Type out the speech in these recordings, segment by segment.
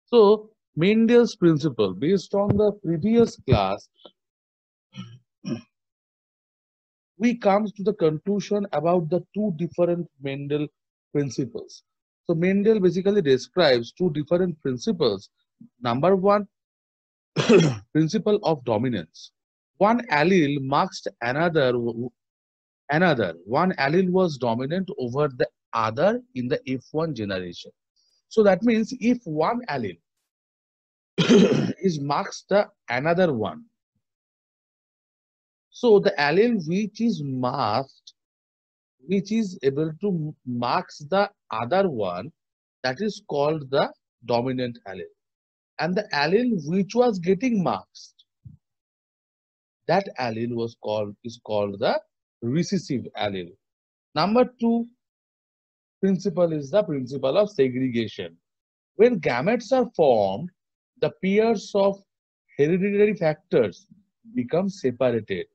So Mendel's principle, based on the previous class, we come to the conclusion about the two different Mendel principles. So Mendel basically describes two different principles. Number one, principle of dominance. One allele marks another. One allele was dominant over the other in the F1 generation. So that means if one allele is marks the another one, so the allele which is able to marks the other one, that is called the dominant allele. And the allele which was getting marks, that allele is called the recessive allele. Number two principle is the principle of segregation. When gametes are formed, the pairs of hereditary factors become separated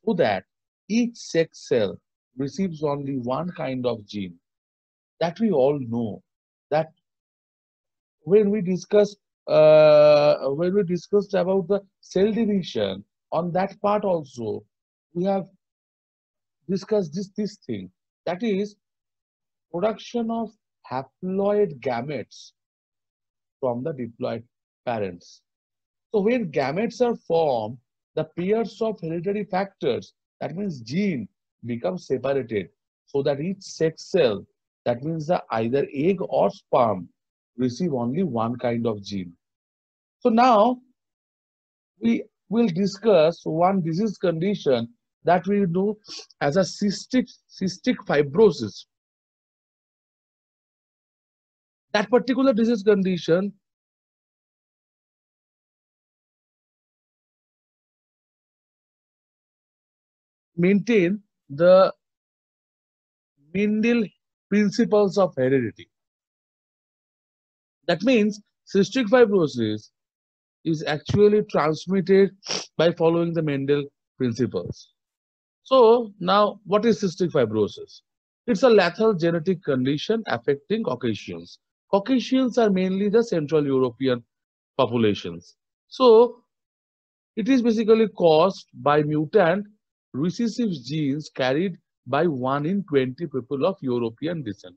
so that each sex cell receives only one kind of gene. That we all know. That when we discuss when we discussed about the cell division, on that part also we have discussed this thing, that is production of haploid gametes from the diploid parents. So when gametes are formed, the pairs of hereditary factors, that means gene, become separated so that each sex cell, that means the either egg or sperm, receive only one kind of gene. So now we will discuss one disease condition that we know as a cystic fibrosis. That particular disease condition maintain the Mendel principles of heredity. That means cystic fibrosis is actually transmitted by following the Mendel principles. So now, what is cystic fibrosis? It's a lethal genetic condition affecting Caucasians. Caucasians are mainly the Central European populations. So it is basically caused by mutant recessive genes carried by 1 in 20 people of European descent.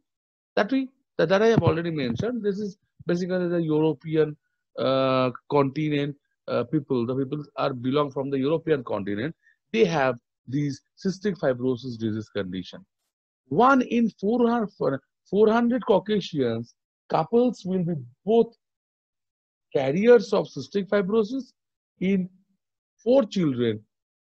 That we that I have already mentioned. This is basically the European continent people. The people are belong from the European continent. They have these cystic fibrosis disease condition. 1 in 400 Caucasians couples will be both carriers of cystic fibrosis. In 4 children,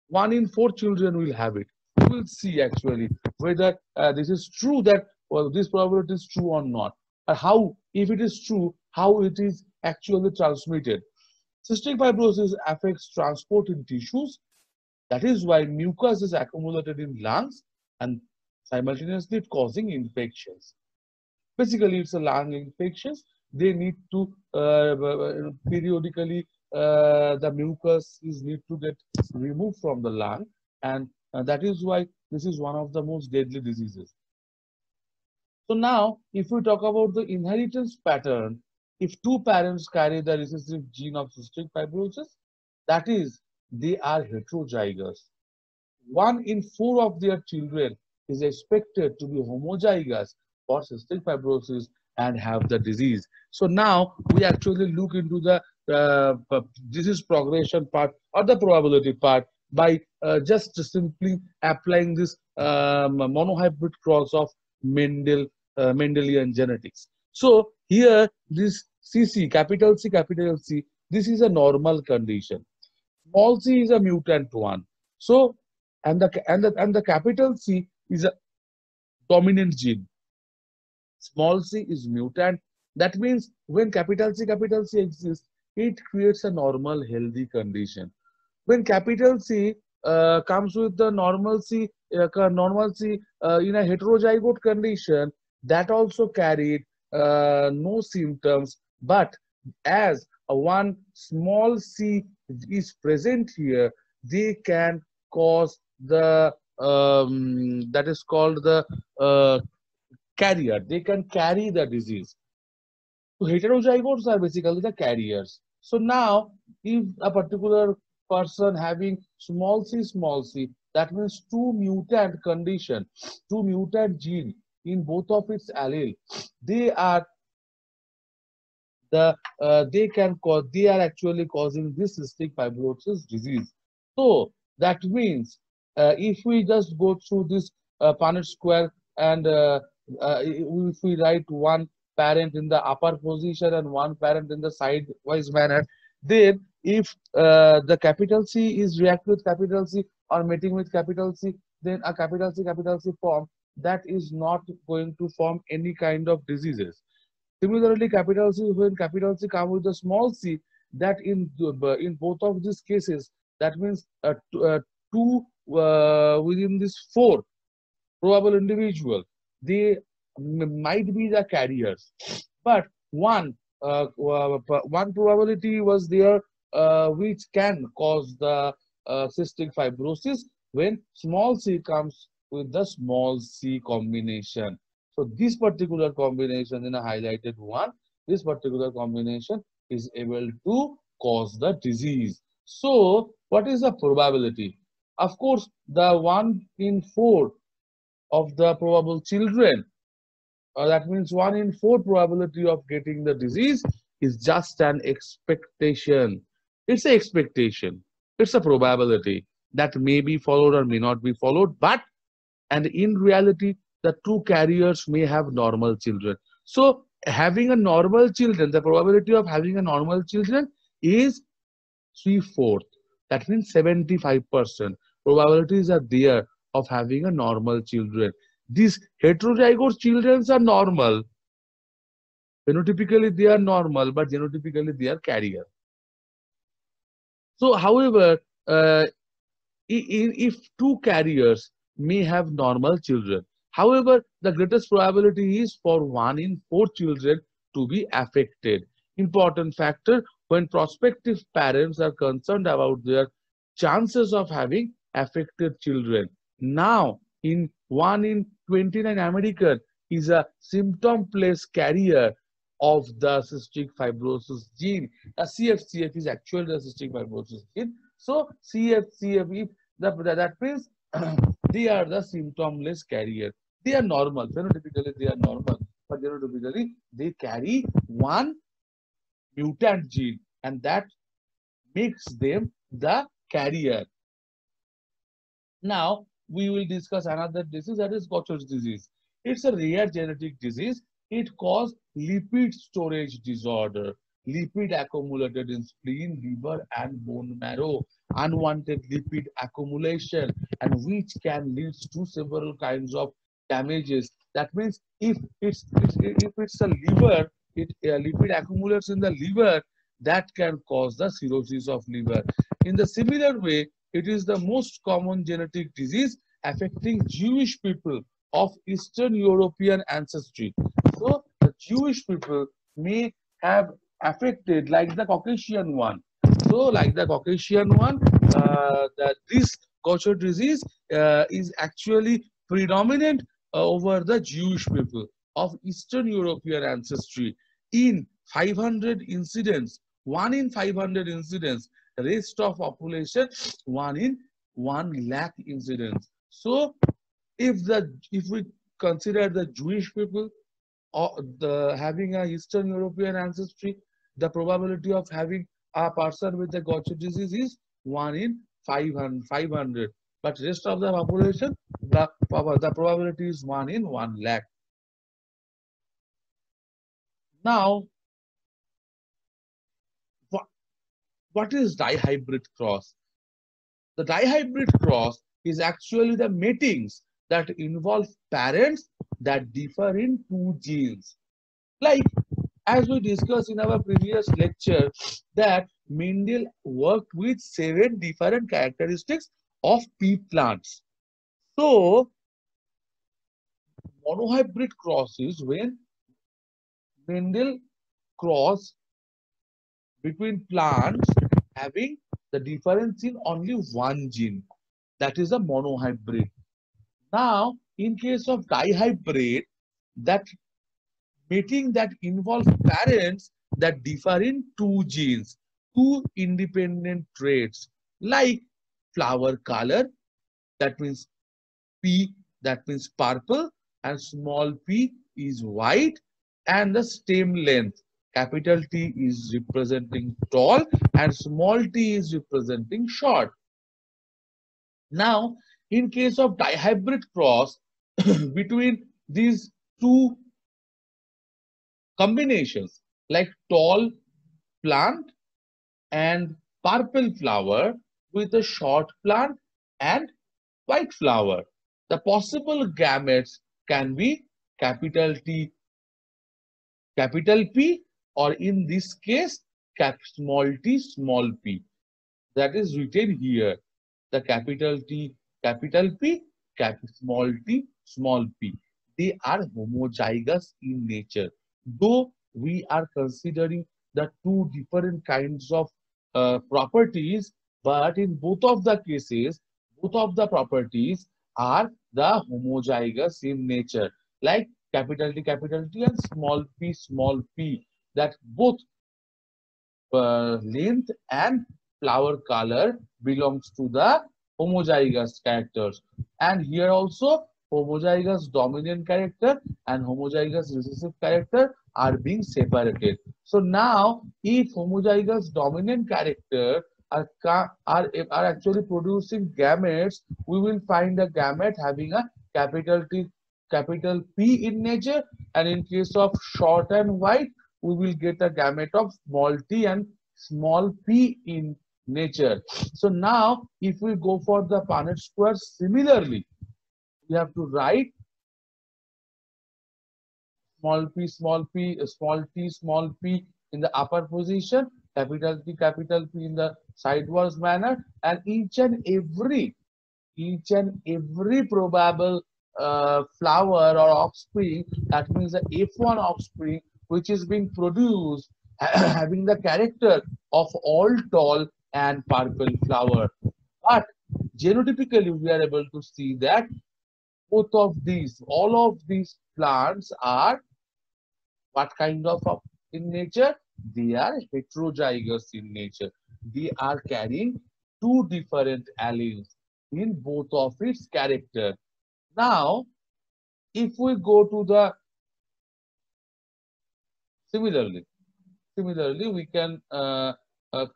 1 in 4 children will have it. We will see actually whether this is true, that well, this probability is true or not, or how, if it is true, how it is actually transmitted. Cystic fibrosis affects transport in tissues. That is why mucus is accumulated in lungs and simultaneously causing infections. Basically, it's a lung infections. They need to periodically the mucus is need to get removed from the lung, and that is why this is one of the most deadly diseases. So now, if we talk about the inheritance pattern, if two parents carry the recessive gene of cystic fibrosis, that is, they are heterozygous. 1 in 4 of their children is expected to be homozygous for cystic fibrosis and have the disease. So now we actually look into the disease progression part or the probability part by just simply applying this monohybrid cross of Mendelian genetics. So here this capital C, this is a normal condition. Small c is a mutant one. So and the capital C is a dominant gene. Small c is mutant. That means when capital C exists, it creates a normal healthy condition. When capital C comes with the normalcy in a heterozygote condition, that also carried no symptoms, but as a one small c is present here, they can cause the that is called the carrier. They can carry the disease. So heterozygotes are basically the carriers. So now, if a particular person having small c, that means two mutant condition, two mutant gene in both of its allele, they are they are actually causing this cystic fibrosis disease. So that means if we just go through this Punnett square and if we write one parent in the upper position and one parent in the sidewise manner, then if the capital C is reacting with capital C or mating with capital C, then a capital C form, that is not going to form any kind of diseases. Similarly, capital C, when capital C come with a small c, that in both of these cases, that means two within this four probable individual, they might be the carriers, but one probability was there which can cause the cystic fibrosis when small c comes with the small c combination. So this particular combination in a highlighted one, this particular combination is able to cause the disease. So what is the probability? Of course, the 1 in 4 of the probable children, that means 1 in 4 probability of getting the disease is just an expectation. It's an expectation. It's a probability that may be followed or may not be followed, but and in reality, the two carriers may have normal children. So having a normal children, the probability of having a normal children is 3/4. That means 75% probabilities are there of having a normal children. These heterozygote children are normal. Phenotypically, they are normal, but genotypically, they are carrier. So, however, if two carriers may have normal children, however, the greatest probability is for 1 in 4 children to be affected. Important factor when prospective parents are concerned about their chances of having affected children. Now, in 1 in 29 American is a symptomless carrier of the cystic fibrosis gene. A CFCF is actually the cystic fibrosis gene. So CFCF, if that means they are the symptomless carrier. They are normal. Phenotypically, they are normal, but genotypically, they carry one mutant gene, and that makes them the carrier. Now, we will discuss another disease, that is Gaucher's disease. It's a rare genetic disease. It causes lipid storage disorder. Lipid accumulated in spleen, liver, and bone marrow. Unwanted lipid accumulation, and which can lead to several kinds of damages. That means if it's a liver, it lipid accumulates in the liver, that can cause the cirrhosis of liver. In the similar way, it is the most common genetic disease affecting Jewish people of Eastern European ancestry. So the Jewish people may have affected like the Caucasian one. So like the Caucasian one, this Gaucher disease is actually predominant over the Jewish people of Eastern European ancestry. In 500 incidents, 1 in 500 incidents, rest of population 1 in 1 lakh incidents. So if we consider the Jewish people or the having a Eastern European ancestry, the probability of having a person with the Gaucher disease is 1 in 500. But rest of the population, the probability is 1 in 1 lakh. Now, what is dihybrid cross? The dihybrid cross is actually the matings that involve parents that differ in two genes. Like as we discussed in our previous lecture, that Mendel worked with 7 different characteristics of pea plants. So, monohybrid cross is when Mendel cross between plants having the difference in only one gene. That is a monohybrid. Now, in case of dihybrid, that mating that involve parents that differ in two genes, two independent traits, like flower color, that means P, that means purple, and small p is white, and the stem length, capital T is representing tall and small t is representing short. Now, in case of dihybrid cross between these two combinations, like tall plant and purple flower with a short plant and white flower, the possible gametes can be capital T, capital P, or in this case, small t, small p. That is written here. The capital T, capital P, small t, small p. They are homozygous in nature. Though we are considering the two different kinds of properties, but in both of the cases, both of the properties are the homozygous in nature. Like capital T and small p, that both length and flower color belongs to the homozygous characters. And here also homozygous dominant character and homozygous recessive character are being separated. So now if homozygous dominant character are actually producing gametes, we will find a gamete having a capital T, capital P in nature, and in case of short and white, we will get a gamete of small t and small p in nature. So now, if we go for the Punnett square, similarly, we have to write small p, small t, small p in the upper position, capital T, capital P in the sideways manner, and each and every probable flower or offspring, that means the F1 offspring, which is being produced having the character of all tall and purple flower. But genotypically, we are able to see that all of these plants are what kind of in nature? They are heterozygous in nature. They are carrying two different alleles in both of its character. Now, if we go to the similarly, we can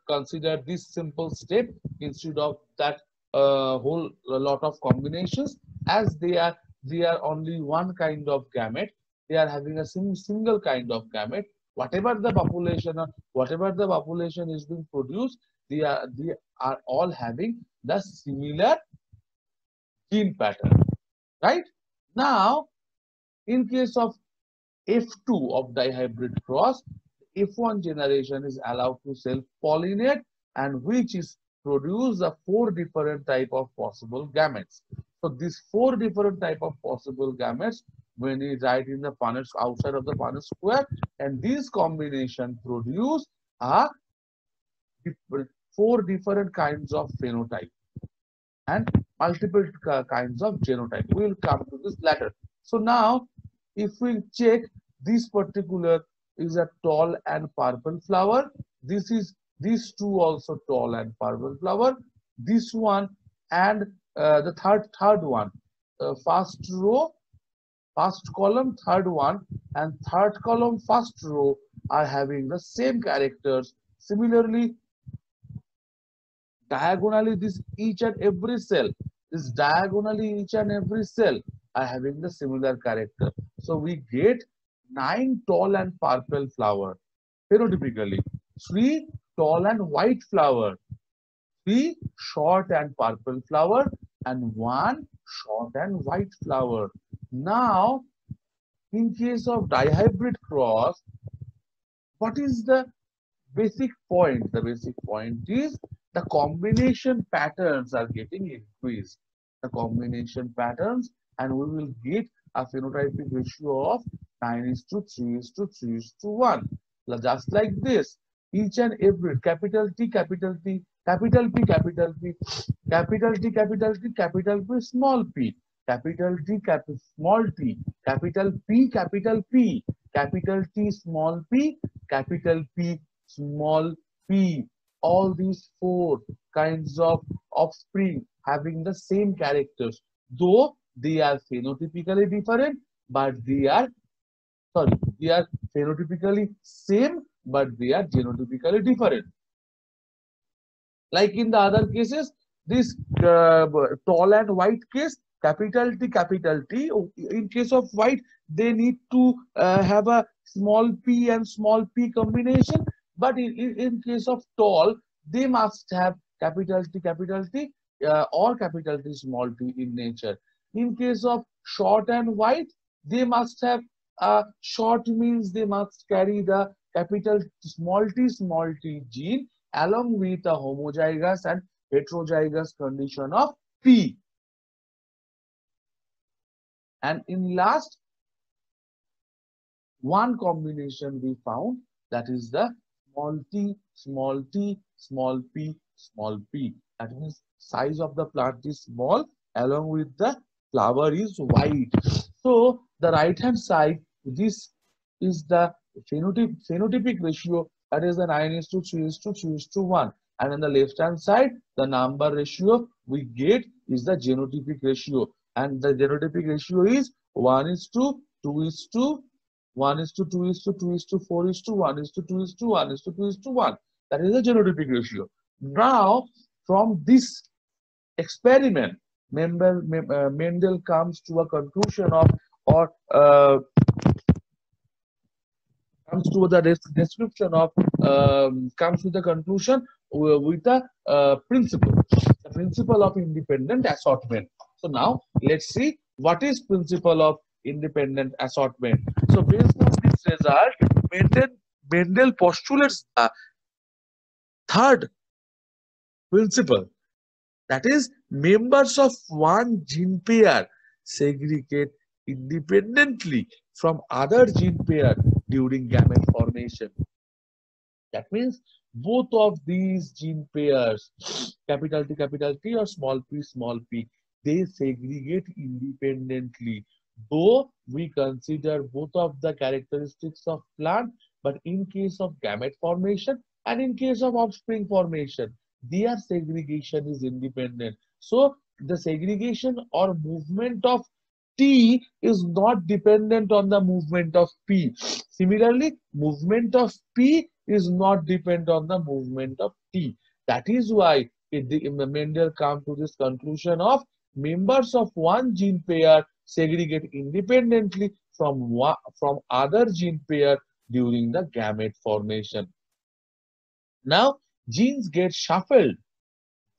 consider this simple step instead of that whole lot of combinations, as they are only one kind of gamete. They are having a single kind of gamete. Whatever the population is being produced, they are all having the similar gene pattern, right? Now, in case of F2 of dihybrid cross, F1 generation is allowed to self-pollinate, and which is produce the four different type of possible gametes. So these four different type of possible gametes, when we write in the Punnett outside of the Punnett square, and these combination produce a four different kinds of phenotype and multiple kinds of genotype. We will come to this later. So now, if we check, this particular is a tall and purple flower. This is these two also tall and purple flower. This one and the third one, first row, first column, third one, and third column, first row are having the same characters. Similarly, diagonally each and every cell are having the similar character. So we get 9 tall and purple flower phenotypically, 3 tall and white flower, 3 short and purple flower, and 1 short and white flower. Now, in case of dihybrid cross, what is the basic point? The basic point is the combination patterns are getting increased. The combination patterns, and we will get a phenotypic ratio of 9:3:3:1. Just like this, each and every capital T, capital P, capital P, capital P, capital T, capital T, capital P, small p, capital T, small t, capital P, capital T, small p, capital P, small p. All these four kinds of offspring having the same characters, though they are phenotypically different, but they are they are phenotypically same, but they are genotypically different. Like in the other cases, this tall and white case, capital T, capital T. In case of white, they need to have a small p and small p combination. But in case of tall, they must have capital T, or capital T, small t in nature. In case of short and white, they must have short means they must carry the capital small t gene along with a homozygous and heterozygous condition of P. And in last one combination we found, that is the small t, small t, small p, small p. That means size of the plant is small along with the flower is white. So the right hand side, this is the phenotypic ratio, that is the 9:3:3:1. And on the left hand side, the number ratio we get is the genotypic ratio. And the genotypic ratio is 1:2:2:1:2:2:4:1:2:1:2:1. That is the genotypic ratio. Now, from this experiment, Mendel comes to a conclusion of, or comes to the description of, comes to the conclusion with a principle, the principle of independent assortment. So now let's see what is principle of independent assortment. So based on this result, Mendel postulates the third principle, that is, members of one gene pair segregate independently from other gene pair during gamete formation. That means both of these gene pairs, capital T or small p, they segregate independently. Though we consider both of the characteristics of plant, but in case of gamete formation and in case of offspring formation, their segregation is independent. So the segregation or movement of T is not dependent on the movement of P. Similarly, movement of P is not dependent on the movement of T. That is why Mendel comes to this conclusion of members of one gene pair segregate independently from other gene pair during the gamete formation. Now, genes get shuffled.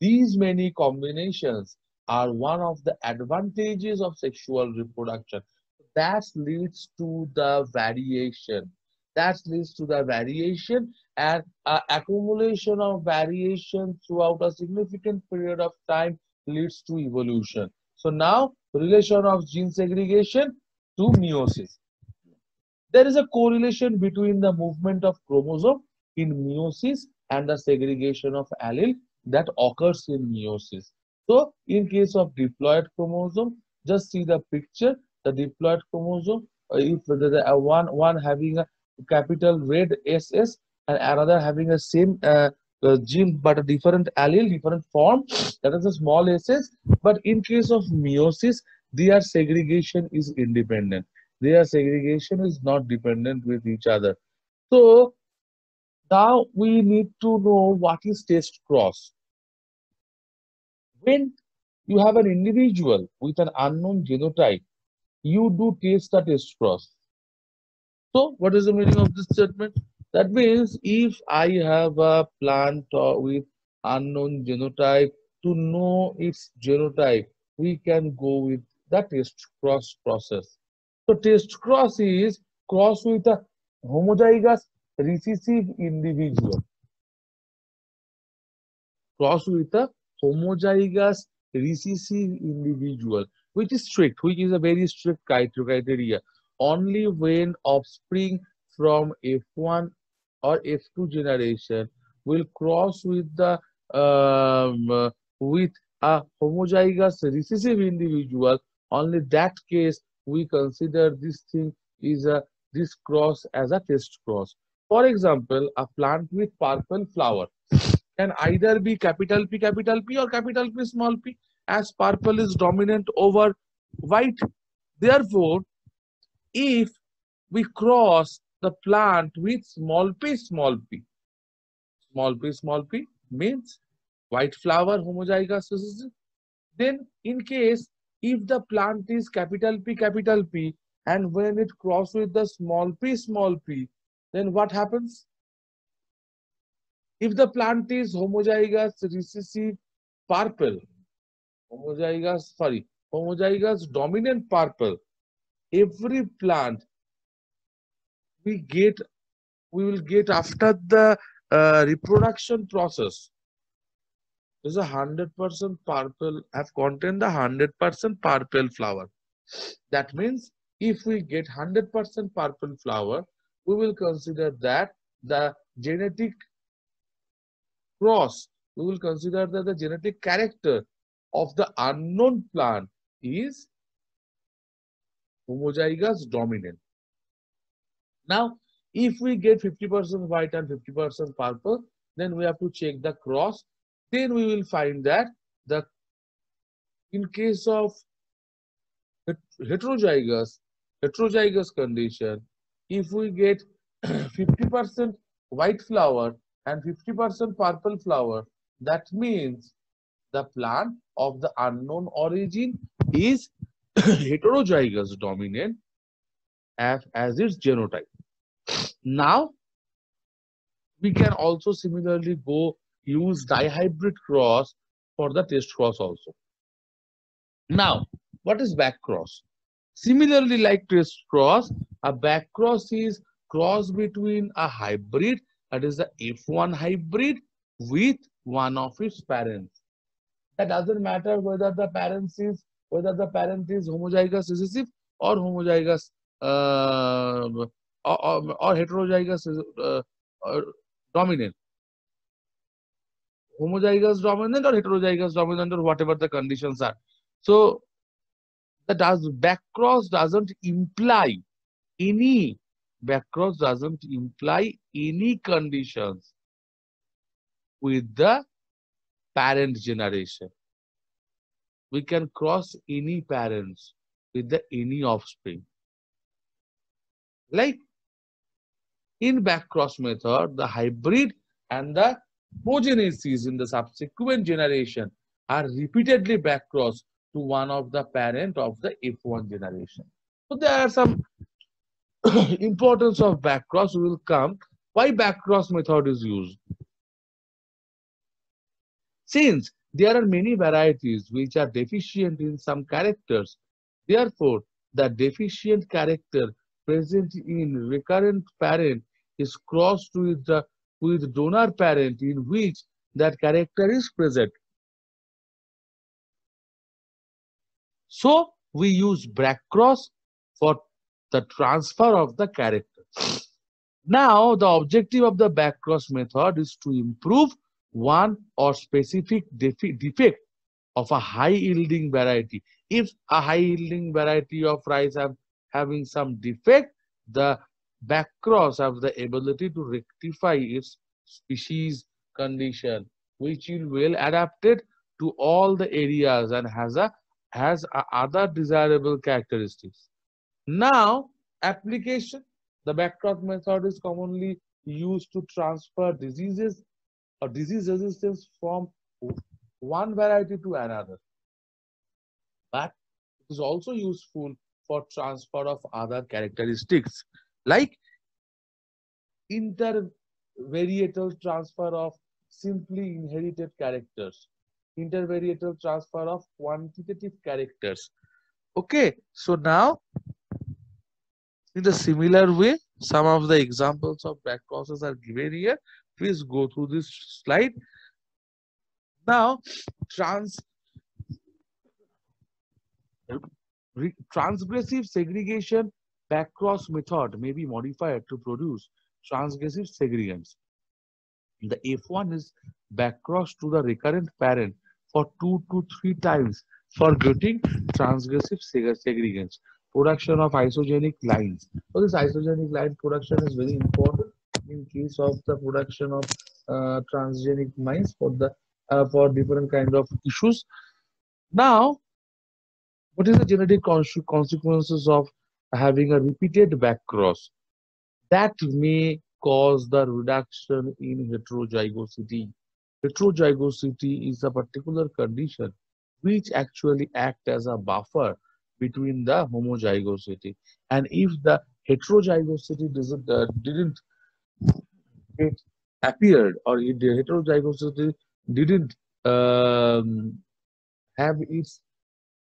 These many combinations are one of the advantages of sexual reproduction. That leads to the variation. That leads to the variation, and accumulation of variation throughout a significant period of time leads to evolution. So now, relation of gene segregation to meiosis. There is a correlation between the movement of chromosome in meiosis and the segregation of allele that occurs in meiosis. So, in case of diploid chromosome, just see the picture. The diploid chromosome, if the one having a capital red SS and another having a same gene but a different allele, different form, that is a small SS. But in case of meiosis, their segregation is independent. Their segregation is not dependent with each other. So now we need to know what is test cross. When you have an individual with an unknown genotype, you do test the test cross. So what is the meaning of this statement? That means if I have a plant with unknown genotype, to know its genotype, we can go with the test cross process. So test cross is cross with a homozygous recessive individual. Cross with a homozygous recessive individual, which is strict, which is a very strict criteria. Only when offspring from F1 or F2 generation will cross with the with a homozygous recessive individual, only that case we consider this thing is a this cross as a test cross. For example, a plant with purple flower can either be capital P or capital P small p, as purple is dominant over white. Therefore, if we cross the plant with small p means white flower homozygous recessive. Then in case if the plant is capital P and when it crosses with the small p, then what happens? If the plant is homozygous recessive purple, homozygous dominant purple, every plant we will get after the reproduction process is a 100% purple, have contained the 100% purple flower. That means if we get 100% purple flower, we will consider that the genetic cross, we will consider that the genetic character of the unknown plant is homozygous dominant. Now, if we get 50% white and 50% purple, then we have to check the cross. Then we will find that in case of heterozygous condition, if we get 50% white flower and 50% purple flower, that means the plant of the unknown origin is heterozygous dominant as its genotype. Now, we can also similarly go use dihybrid cross for the test cross also. Now, what is back cross? Similarly, like test cross, a back cross is cross between a hybrid, that is the F1 hybrid, with one of its parents. That doesn't matter whether the parent is homozygous recessive or homozygous or heterozygous dominant. Homozygous dominant or heterozygous dominant or whatever the conditions are. So the back cross doesn't imply any conditions with the parent generation. We can cross any parents with any offspring. Like in back cross method, the hybrid and the progenesis in the subsequent generation are repeatedly back crossed to one of the parent of the F1 generation. So there are some importance of back cross will come. Why back cross method is used? Since there are many varieties which are deficient in some characters, therefore the deficient character present in recurrent parent is crossed with donor parent in which that character is present. So we use back cross for the transfer of the character. Now the objective of the back cross method is to improve one or specific defect of a high yielding variety. If a high yielding variety of rice having some defect, the back cross have the ability to rectify its species condition, which is well adapted to all the areas and has other desirable characteristics. Now, application. The back cross method is commonly used to transfer diseases or disease resistance from one variety to another. But it is also useful for transfer of other characteristics like intervarietal transfer of simply inherited characters, intervarietal transfer of quantitative characters. Okay, so now in the similar way, some of the examples of back crosses are given here. Please go through this slide. Now, transgressive segregation backcross method may be modified to produce transgressive segregants. The F1 is backcrossed to the recurrent parent for 2 to 3 times for getting transgressive segregants. production of isogenic lines. So this isogenic line production is very important in case of the production of transgenic lines for different kind of issues. Now, what is the genetic consequences of having a repeated backcross? That may cause the reduction in heterozygosity. Heterozygosity is a particular condition which actually act as a buffer between the homozygosity. And if the heterozygosity didn't get appeared, or if the heterozygosity didn't um, have its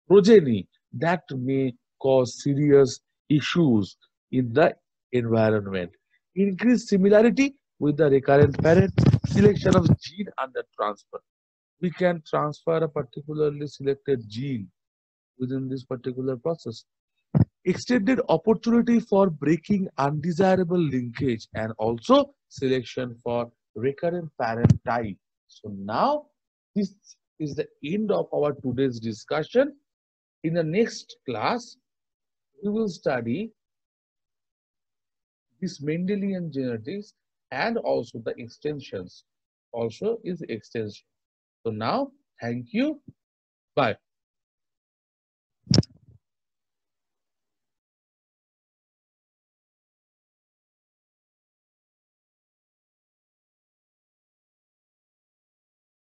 progeny, that may cause serious issues in the environment. Increased similarity with the recurrent parent, selection of gene under transfer. We can transfer a particularly selected gene within this particular process. Extended opportunity for breaking undesirable linkage and also selection for recurrent parent type. So now this is the end of our today's discussion. In the next class, we will study this Mendelian genetics and also the extensions. Also is extension. So now, thank you. Bye.